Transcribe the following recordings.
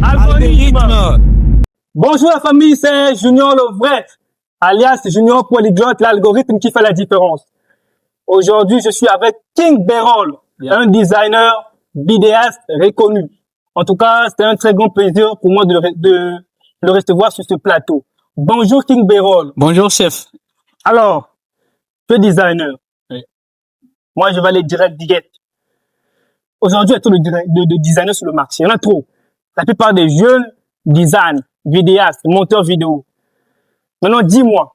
Algorithme. Bonjour la famille, c'est Junior le vrai, alias Junior Polyglotte, l'algorithme qui fait la différence. Aujourd'hui, je suis avec King Berol, un designer vidéaste reconnu. En tout cas, c'était un très grand plaisir pour moi de le recevoir sur ce plateau. Bonjour King Berol. Bonjour chef. Alors, tu es designer. Oui. Moi, je vais aller direct. Aujourd'hui, il y a trop de designers sur le marché. Il y en a trop. La plupart des jeunes designent, vidéastes, monteurs vidéo. Maintenant, dis-moi,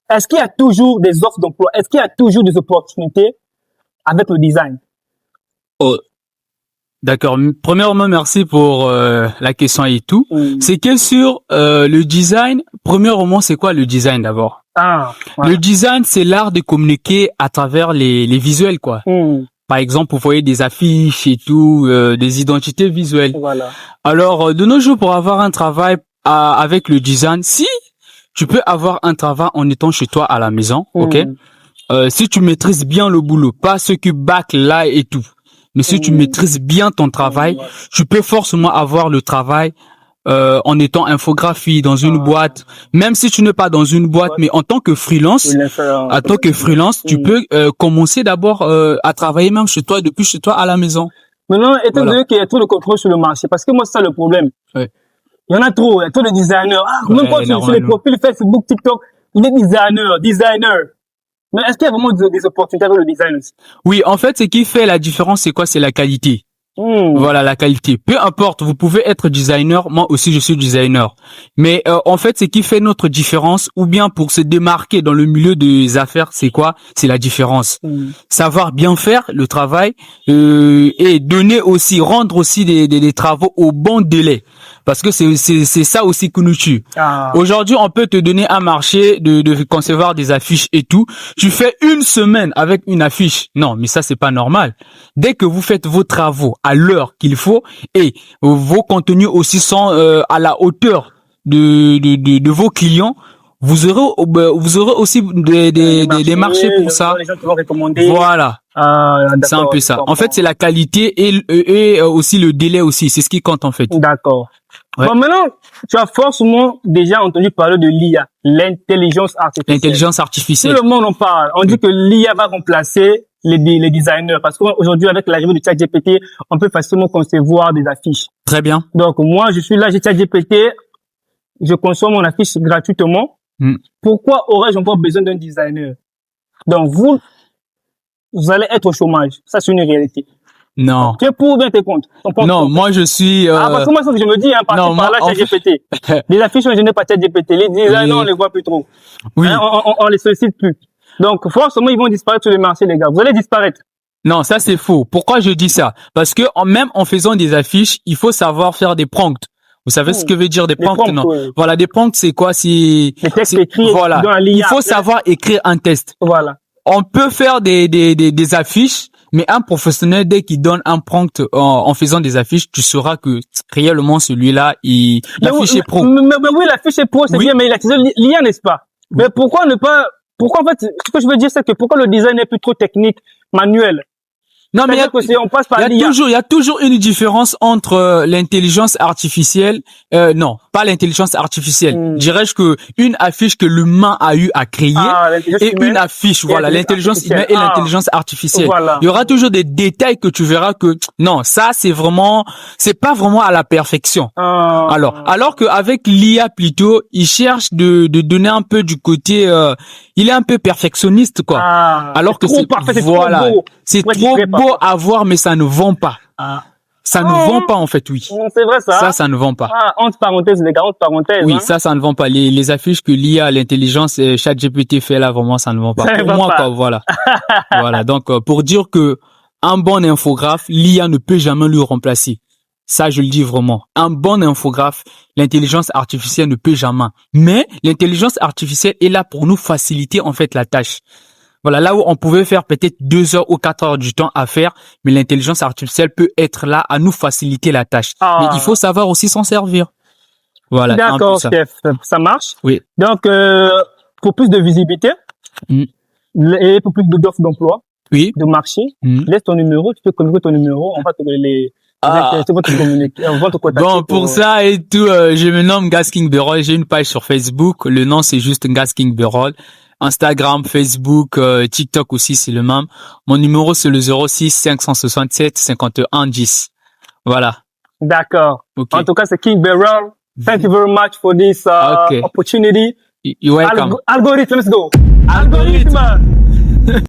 est-ce qu'il y a toujours des offres d'emploi? Est-ce qu'il y a toujours des opportunités avec le design? Oh, d'accord. Premièrement, merci pour la question et tout. C'est que sur le design, premièrement, c'est quoi le design d'abord? Voilà. Le design, c'est l'art de communiquer à travers les visuels, quoi. Par exemple, vous voyez des affiches et tout, des identités visuelles. Voilà. Alors, de nos jours, pour avoir un travail avec le design, si tu peux avoir un travail en étant chez toi à la maison, ok? Si tu maîtrises bien le boulot, pas ce qui back là et tout, mais si tu maîtrises bien ton travail, tu peux forcément avoir le travail en étant infographie dans une boîte, même si tu n'es pas dans une boîte, mais en tant que freelance, tu peux commencer d'abord à travailler même chez toi, depuis chez toi à la maison. Maintenant, étant donné qu'il y a trop de contrôle sur le marché, parce que moi, c'est ça le problème. Oui. Il y en a trop, il y a trop de designers. Même quand sur les profils Facebook, TikTok, il est designer. Mais est-ce qu'il y a vraiment des opportunités avec le design aussi? Oui, en fait, ce qui fait la différence, c'est quoi? C'est la qualité. Voilà, la qualité. Peu importe, vous pouvez être designer, moi aussi je suis designer. Mais en fait, ce qui fait notre différence, ou bien pour se démarquer dans le milieu des affaires, c'est quoi? C'est la différence. Savoir bien faire le travail et donner aussi, rendre aussi des travaux au bon délai. Parce que c'est ça aussi qui nous tue. Aujourd'hui, on peut te donner un marché de concevoir des affiches et tout. Tu fais une semaine avec une affiche. Non, mais ça, c'est pas normal. Dès que vous faites vos travaux à l'heure qu'il faut et vos contenus aussi sont à la hauteur de vos clients, vous aurez aussi des marchés pour ça. Les gens te vont recommander. Voilà. C'est un peu ça. En fait, c'est la qualité et aussi le délai aussi. C'est ce qui compte en fait. D'accord. Ouais. Bon, maintenant, tu as forcément déjà entendu parler de l'IA, l'intelligence artificielle. L'intelligence artificielle. Tout le monde en parle. On dit que l'IA va remplacer les designers parce qu'aujourd'hui, avec l'arrivée de ChatGPT, on peut facilement concevoir des affiches. Très bien. Donc, moi, je suis là, j'ai ChatGPT, je consomme mon affiche gratuitement. Pourquoi aurais-je encore besoin d'un designer? Donc, vous allez être au chômage. Ça, c'est une réalité. Non. Tu es pour ou bien t'es contre? Non, moi je suis. Parce que moi, c'est ce que je me dis, par là, ChatGPT. Les affiches, je n'ai pas ChatGPT. Les designers, on les voit plus trop. Oui. On les sollicite plus. Donc, forcément, ils vont disparaître sur le marché, les gars. Vous allez disparaître. Non, ça c'est faux. Pourquoi je dis ça? Parce que même en faisant des affiches, il faut savoir faire des prompts. Vous savez ce que veut dire des prompts? Non. Ouais. Voilà, des prompts, c'est quoi? C'est les textes écrits. Voilà. Il faut savoir écrire un test. Voilà. On peut faire des affiches, mais un professionnel, dès qu'il donne un prompt en faisant des affiches, tu sauras que réellement celui-là, l'affiche est pro. Mais oui, l'affiche est pro, c'est bien, mais il a utilisé l'IA, n'est-ce pas? Mais pourquoi en fait, ce que je veux dire, c'est que pourquoi le design est plus trop technique, manuel? Non, mais on passe par l'IA. Il y a toujours une différence entre l'intelligence artificielle, non, pas l'intelligence artificielle. Dirais-je que une affiche que l'humain a eu à créer et une affiche, voilà, l'intelligence humaine et l'intelligence artificielle. Voilà. Il y aura toujours des détails que tu verras que non, ça c'est pas vraiment à la perfection. Alors que avec l'IA plutôt, il cherche de donner un peu du côté, il est un peu perfectionniste quoi. Alors que c'est voilà, c'est trop beau à voir, mais ça ne vend pas. Ça ne vend pas, en fait, oui. C'est vrai, ça. Ça ne vend pas. Entre parenthèses, les gars, entre parenthèses. Oui, ça ne vend pas. Les affiches que l'IA, l'intelligence, ChatGPT fait là, vraiment, ça ne vend pas. Pour moi, quoi, voilà. Voilà. Donc, pour dire que un bon infographe, l'IA ne peut jamais le remplacer. Ça, je le dis vraiment. Un bon infographe, l'intelligence artificielle ne peut jamais. Mais l'intelligence artificielle est là pour nous faciliter, en fait, la tâche. Voilà, là où on pouvait faire peut-être 2 heures ou 4 heures du temps à faire, mais l'intelligence artificielle peut être là à nous faciliter la tâche. Mais il faut savoir aussi s'en servir. Voilà. D'accord, chef. Ça marche. Oui. Donc, pour plus de visibilité et pour plus d'offres d'emploi, oui. de marché, laisse ton numéro, tu peux communiquer ton numéro, on va te donner C'est votre communiquer, votre contact. Bon, pour ça et tout, je me nomme Gasking Berol. J'ai une page sur Facebook. Le nom, c'est juste Gasking Berol. Instagram, Facebook, TikTok aussi, c'est le même. Mon numéro, c'est le 06 567 51 10. Voilà. D'accord. Okay. En tout cas, c'est King Berol. Thank you very much for this opportunity. You're welcome. Algorithm, let's go. Algorithm.